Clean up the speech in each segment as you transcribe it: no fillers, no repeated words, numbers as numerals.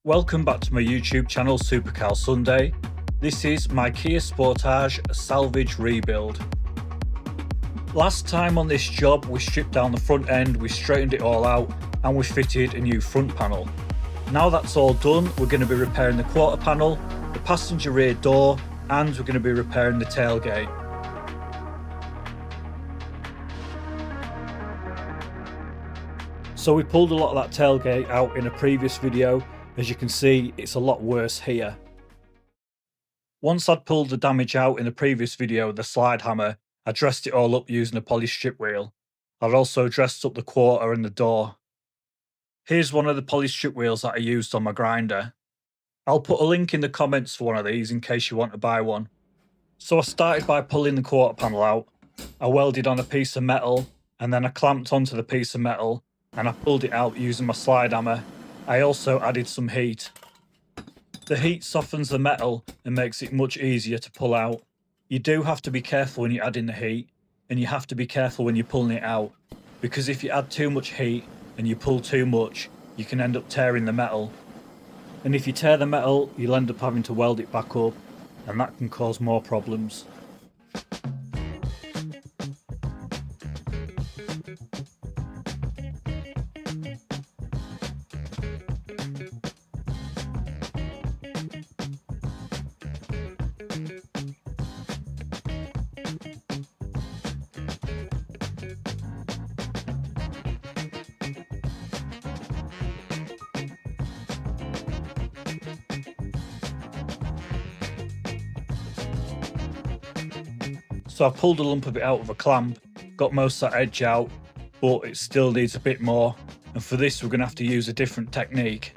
Welcome back to my YouTube channel Supercar Sunday. This is my Kia Sportage salvage rebuild. Last time on this job we stripped down the front end, we straightened it all out and we fitted a new front panel. Now that's all done, we're going to be repairing the quarter panel, the passenger rear door, and we're going to be repairing the tailgate. So we pulled a lot of that tailgate out in a previous video. As you can see, it's a lot worse here. Once I'd pulled the damage out in the previous video with the slide hammer, I dressed it all up using a poly strip wheel. I'd also dressed up the quarter and the door. Here's one of the poly strip wheels that I used on my grinder. I'll put a link in the comments for one of these in case you want to buy one. So I started by pulling the quarter panel out. I welded on a piece of metal and then I clamped onto the piece of metal and I pulled it out using my slide hammer. I also added some heat. The heat softens the metal and makes it much easier to pull out. You do have to be careful when you add in the heat, and you have to be careful when you're pulling it out, because if you add too much heat and you pull too much, you can end up tearing the metal. And if you tear the metal, you'll end up having to weld it back up, and that can cause more problems. So I pulled a lump of it out with a clamp, got most of that edge out, but it still needs a bit more, and for this we're going to have to use a different technique.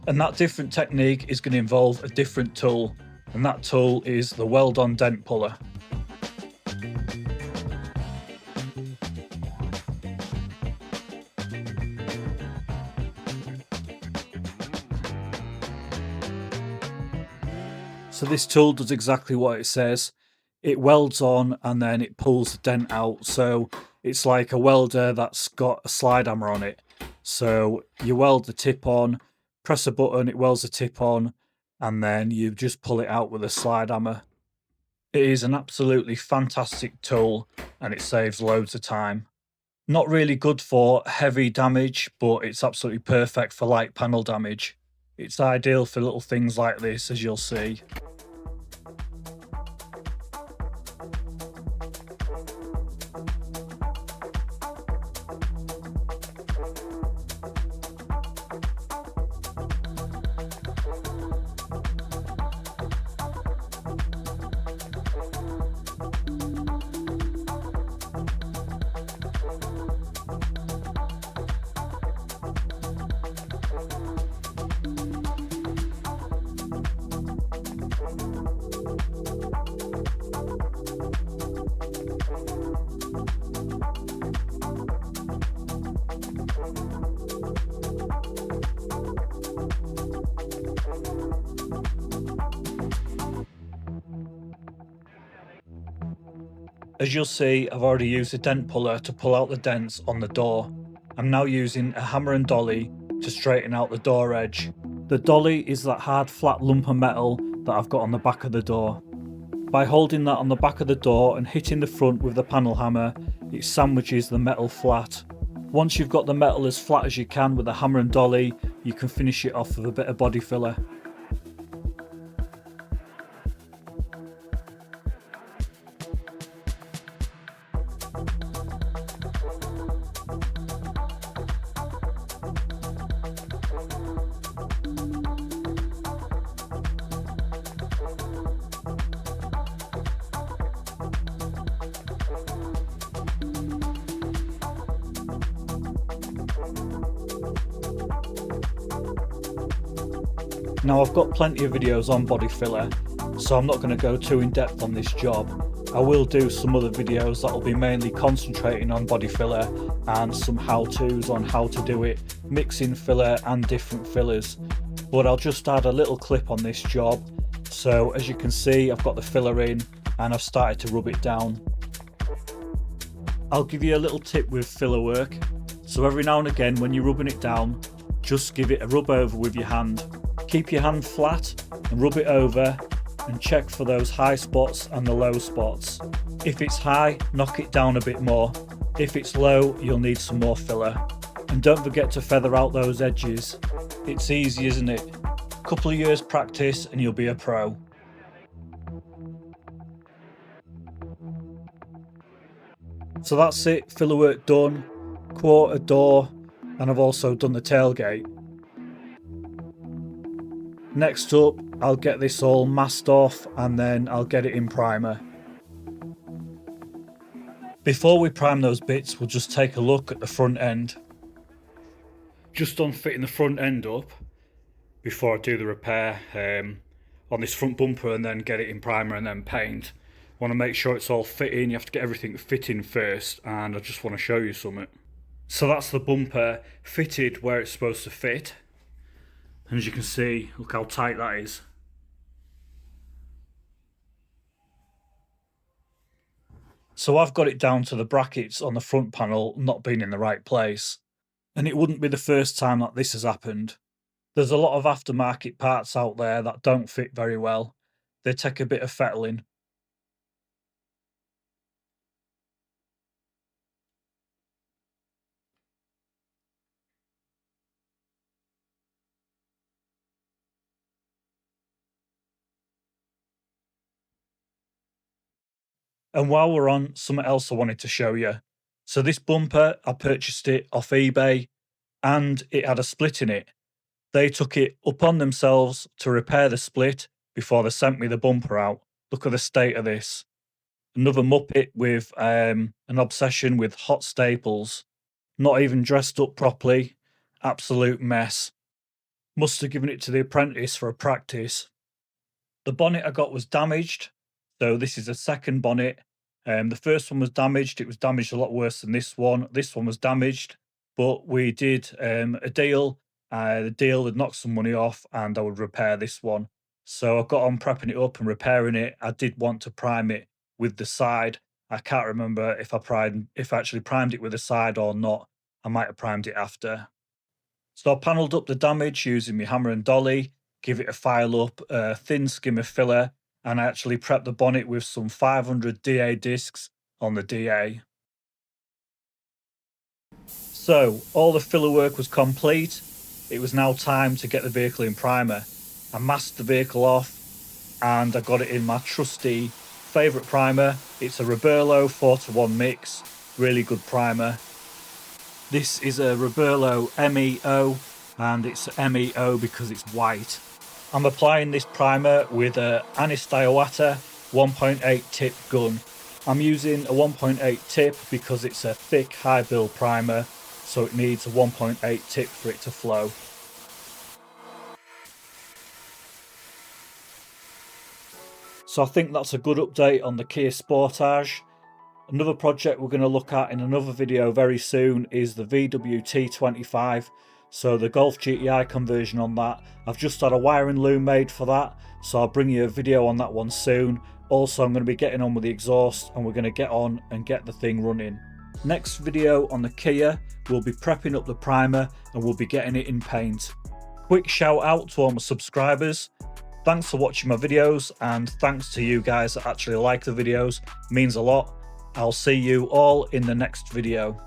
And that different technique is going to involve a different tool, and that tool is the weld-on dent puller. So this tool does exactly what it says. It welds on and then it pulls the dent out, so it's like a welder that's got a slide hammer on it. So you weld the tip on, press a button, it welds the tip on, and then you just pull it out with a slide hammer. It is an absolutely fantastic tool and it saves loads of time. Not really good for heavy damage, but it's absolutely perfect for light panel damage. It's ideal for little things like this, as you'll see. As you'll see, I've already used a dent puller to pull out the dents on the door. I'm now using a hammer and dolly to straighten out the door edge. The dolly is that hard flat lump of metal that I've got on the back of the door. By holding that on the back of the door and hitting the front with the panel hammer, it sandwiches the metal flat. Once you've got the metal as flat as you can with the hammer and dolly, you can finish it off with a bit of body filler. Now I've got plenty of videos on body filler, so I'm not going to go too in depth on this job. I will do some other videos that will be mainly concentrating on body filler and some how-tos on how to do it, mixing filler and different fillers. But I'll just add a little clip on this job. So as you can see, I've got the filler in and I've started to rub it down. I'll give you a little tip with filler work. So every now and again when you're rubbing it down, just give it a rub over with your hand. Keep your hand flat and rub it over and check for those high spots and the low spots. If it's high, knock it down a bit more. If it's low, you'll need some more filler. And don't forget to feather out those edges. It's easy, isn't it? A couple of years practice and you'll be a pro. So that's it, filler work done, quarter door, and I've also done the tailgate. Next up, I'll get this all masked off and then I'll get it in primer. Before we prime those bits, we'll just take a look at the front end. Just on fitting the front end up before I do the repair on this front bumper and then get it in primer and then paint. Want to make sure it's all fitting. You have to get everything fitting first, and I just want to show you something. So that's the bumper fitted where it's supposed to fit, and as you can see, look how tight that is. So I've got it down to the brackets on the front panel not being in the right place, and it wouldn't be the first time that this has happened. There's a lot of aftermarket parts out there that don't fit very well. They take a bit of fettling. And while we're on, something else I wanted to show you. So this bumper, I purchased it off eBay and it had a split in it. They took it upon themselves to repair the split before they sent me the bumper out. Look at the state of this. Another Muppet with an obsession with hot staples. Not even dressed up properly. Absolute mess. Must have given it to the apprentice for a practice. The bonnet I got was damaged. So this is a second bonnet. The first one was damaged. It was damaged a lot worse than this one. This one was damaged, but we did a deal. The deal had knocked some money off and I would repair this one. So I got on prepping it up and repairing it. I did want to prime it with the side. I can't remember if I actually primed it with the side or not. I might have primed it after. So I panelled up the damage using my hammer and dolly, give it a file up, a thin skim of filler, and I actually prepped the bonnet with some 500 DA discs on the DA. So all the filler work was complete. It was now time to get the vehicle in primer. I masked the vehicle off and I got it in my trusty favourite primer. It's a Roberlo 4:1 mix, really good primer. This is a Roberlo MEO and it's MEO because it's white. I'm applying this primer with a Anistaiwata 1.8 tip gun. I'm using a 1.8 tip because it's a thick high build primer, so it needs a 1.8 tip for it to flow. So I think that's a good update on the Kia Sportage. Another project we're going to look at in another video very soon is the VW T25. So the Golf GTI conversion on that. I've just had a wiring loom made for that, so I'll bring you a video on that one soon. Also, I'm going to be getting on with the exhaust and we're going to get on and get the thing running. Next video on the Kia, we'll be prepping up the primer and we'll be getting it in paint. Quick shout out to all my subscribers. Thanks for watching my videos and thanks to you guys that actually like the videos. It means a lot. I'll see you all in the next video.